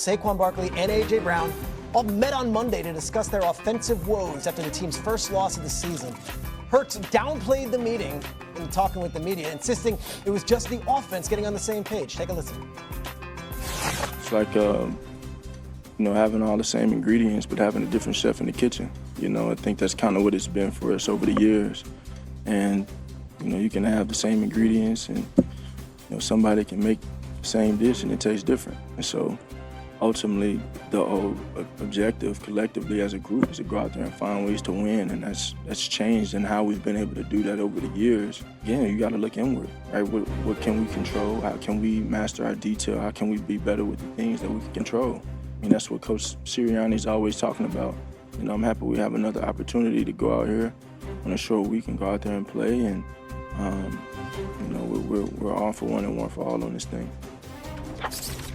Saquon Barkley and A.J. Brown all met on Monday to discuss their offensive woes after the team's first loss of the season. Hurts downplayed the meeting in talking with the media, insisting it was just the offense getting on the same page. Take a listen. It's like, having all the same ingredients, but having a different chef in the kitchen. I think that's kind of what it's been for us over the years. And, you can have the same ingredients and, somebody can make the same dish and it tastes different. And so ultimately, the objective collectively as a group is to go out there and find ways to win, and that's changed in how we've been able to do that over the years. Again, you got to look inward, right? What can we control? How can we master our detail? How can we be better with the things that we can control? That's what Coach Sirianni's always talking about. I'm happy we have another opportunity to go out here on a short week and go out there and play, and we're all for one and one for all on this thing.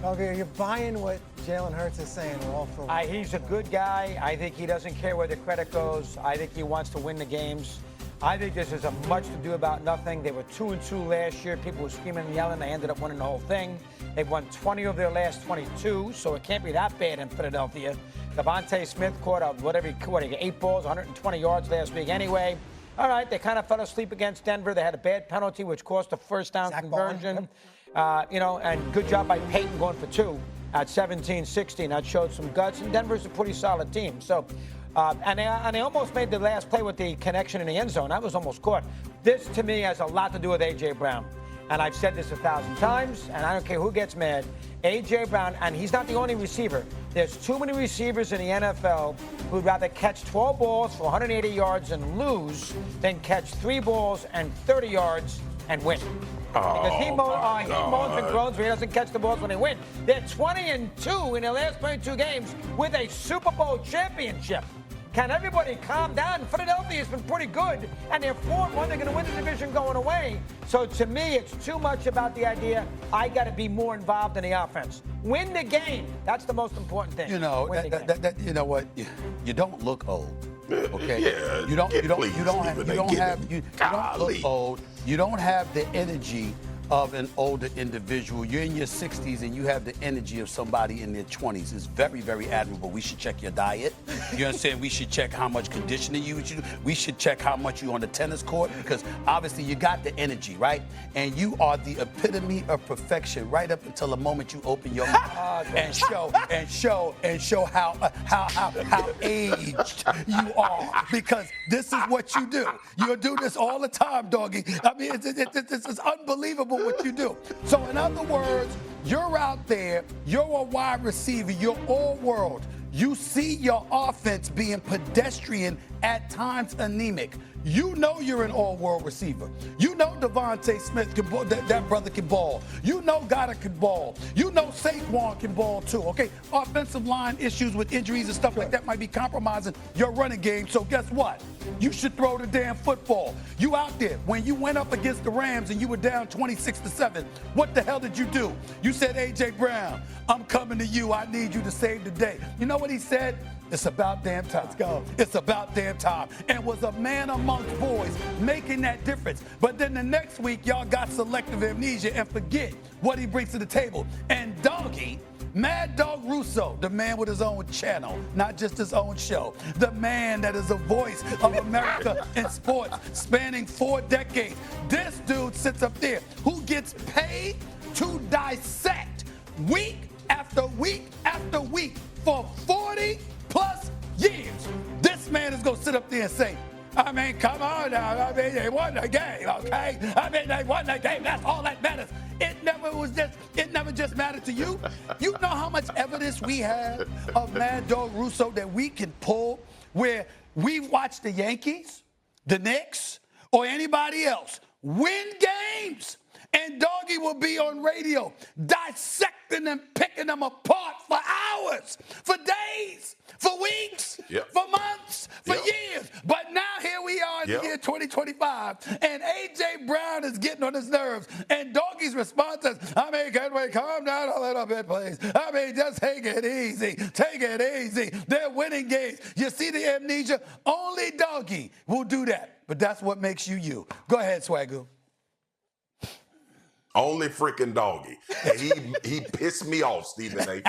Okay, you're buying what Jalen Hurts is saying. We're all for one. He's a good guy. I think he doesn't care where the credit goes. I think he wants to win the games. I think this is a much to do about nothing. They were 2-2 last year. People were screaming and yelling. They ended up winning the whole thing. They've won 20 of their last 22, so it can't be that bad in Philadelphia. Devontae Smith caught he 8 balls, 120 yards last week anyway. All right, they kind of fell asleep against Denver. They had a bad penalty, which cost a first down conversion. And good job by Peyton going for 2 at 17-16. That showed some guts, and Denver's a pretty solid team. So, and they almost made the last play with the connection in the end zone. That was almost caught. This, to me, has a lot to do with A.J. Brown. And I've said this 1,000 times, and I don't care who gets mad. A.J. Brown, and he's not the only receiver. There's too many receivers in the NFL who'd rather catch 12 balls for 180 yards and lose than catch 3 balls and 30 yards and win. Because he moans and groans when he doesn't catch the balls when they win. They're 20-2 in their last 22 games with a Super Bowl championship. Can everybody calm down? Philadelphia's been pretty good, and they're 4-1. They're going to win the division going away. So to me, it's too much about the idea I got to be more involved in the offense. Win the game. That's the most important thing. You know what? You don't look old. Okay. Yeah. You don't look old. You don't have the energy of an older individual. You're in your 60s and you have the energy of somebody in their 20s. It's very, very admirable. We should check your diet. You understand? We should check how much conditioning you do. We should check how much you on the tennis court, because obviously you got the energy, right? And you are the epitome of perfection right up until the moment you open your mouth and show how aged you are, because this is what you do. You'll do this all the time, doggy. I mean, it's unbelievable what you do. So in other words, you're out there, you're a wide receiver, you're all world. You see your offense being pedestrian, at times anemic. You know you're an all-world receiver. You know Devontae Smith can ball, that brother can ball. You know Goddard can ball. You know Saquon can ball too, okay? Offensive line issues with injuries and stuff like that might be compromising your running game. So guess what? You should throw the damn football. You out there. When you went up against the Rams and you were down 26-7, what the hell did you do? You said, A.J. Brown, I'm coming to you. I need you to save the day. You know what he said? It's about damn time. Let's go. It's about damn time. And was a man amongst boys making that difference. But then the next week, y'all got selective amnesia and forget what he brings to the table. And Doggy, Mad Dog Russo, the man with his own channel, not just his own show, the man that is a voice of America in sports, spanning 4 decades. This dude sits up there who gets paid to dissect week after week after week for 40+ years. This man is going to sit up there and say, I mean, come on now. I mean, they won the game, okay? I mean, they won the game. That's all that matters. It never just mattered to you. You know how much evidence we have of Mad Dog Russo that we can pull where we watch the Yankees, the Knicks, or anybody else win games, and Doggy will be on radio dissecting them, picking them apart for hours, for days, for weeks, for months, for years. But now here we are in the year 2025, and A.J. Brown is getting on his nerves. And Doggy's response is, I mean, can we calm down a little bit, please? I mean, just take it easy. Take it easy. They're winning games. You see the amnesia? Only Doggy will do that. But that's what makes you you. Go ahead, Swagoo. Only freaking doggy. And he pissed me off, Stephen A.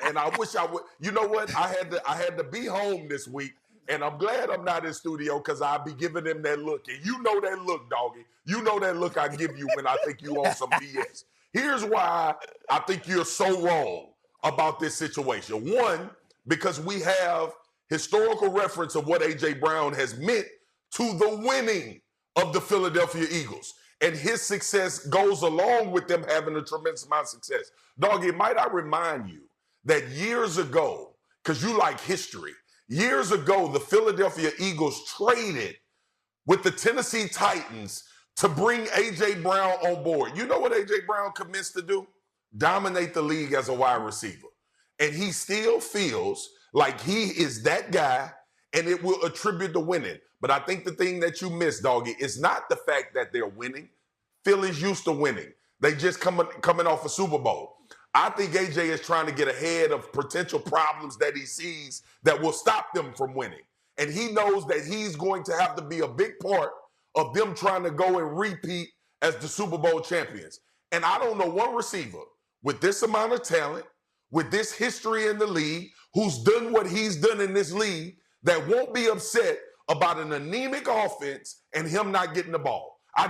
And I wish I would. You know what? I had to be home this week, and I'm glad I'm not in studio because I'll be giving him that look. And you know that look, doggy. You know that look I give you when I think you on some BS. Here's why I think you're so wrong about this situation. One, because we have historical reference of what A.J. Brown has meant to the winning of the Philadelphia Eagles. And his success goes along with them having a tremendous amount of success. Doggy, might I remind you that years ago, because you like history, years ago, the Philadelphia Eagles traded with the Tennessee Titans to bring A.J. Brown on board. You know what A.J. Brown commenced to do? Dominate the league as a wide receiver. And he still feels like he is that guy, and it will attribute to winning. But I think the thing that you miss, doggy, is not the fact that they're winning. Philly's used to winning. They just coming off a Super Bowl. I think AJ is trying to get ahead of potential problems that he sees that will stop them from winning. And he knows that he's going to have to be a big part of them trying to go and repeat as the Super Bowl champions. And I don't know one receiver with this amount of talent, with this history in the league, who's done what he's done in this league, that won't be upset about an anemic offense and him not getting the ball. I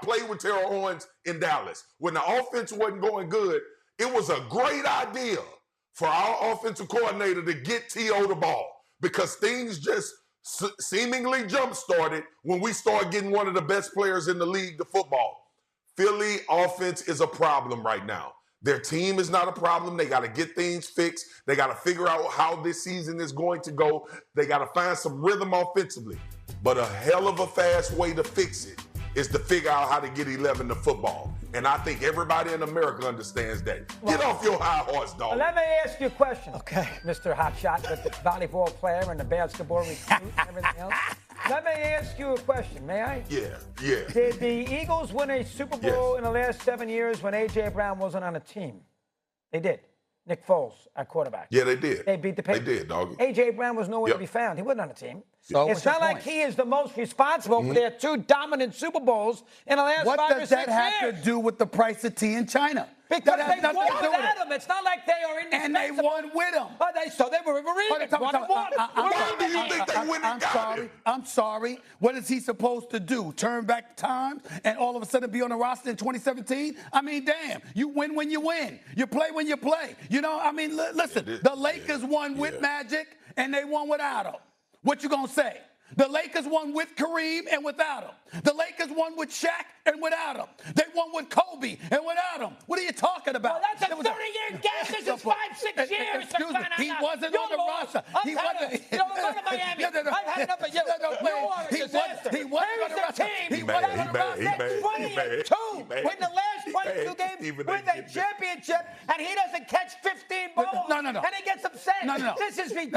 played with Terrell Owens in Dallas. When the offense wasn't going good, it was a great idea for our offensive coordinator to get T.O. the ball because things just seemingly jump-started when we started getting one of the best players in the league to football. Philly offense is a problem right now. Their team is not a problem. They got to get things fixed. They got to figure out how this season is going to go. They got to find some rhythm offensively. But a hell of a fast way to fix it is to figure out how to get 11 to football. And I think everybody in America understands that. Get off your high horse, dog. Let me ask you a question, Okay. Mr. Hotshot, with the volleyball player and the basketball recruit and everything else. Let me ask you a question, may I? Yeah. Did the Eagles win a Super Bowl in the last 7 years when A.J. Brown wasn't on a team? They did. Nick Foles at quarterback. Yeah, they did. They beat the Patriots. They did, doggy. A.J. Brown was nowhere to be found. He wasn't on a team. So it's not like he is the most responsible for their two dominant Super Bowls in the last 5 or 6 years. What does that have to do with the price of tea in China? Because they won without him. It's not like they are in And they won with him. So they were even. Why do you think they went and got him? I'm sorry. What is he supposed to do? Turn back time and all of a sudden be on the roster in 2017? I mean, damn. You win when you win. You play when you play. You know, I mean, listen. The Lakers won with Magic and they won without him. What you gonna say? The Lakers won with Kareem and without him. The Lakers won with Shaq and without him. They won with Kobe and without him. What are you talking about? Well, that's a 30-year gap. This is 5-6 years. Excuse me. He wasn't on the roster. He wasn't. You know, go to Miami. I've had enough of you. You are a disaster. He wasn't on the roster. He mad. 22. Win the last 22 games with a championship, and he doesn't catch 15 balls. No. And he gets upset. No. This is ridiculous.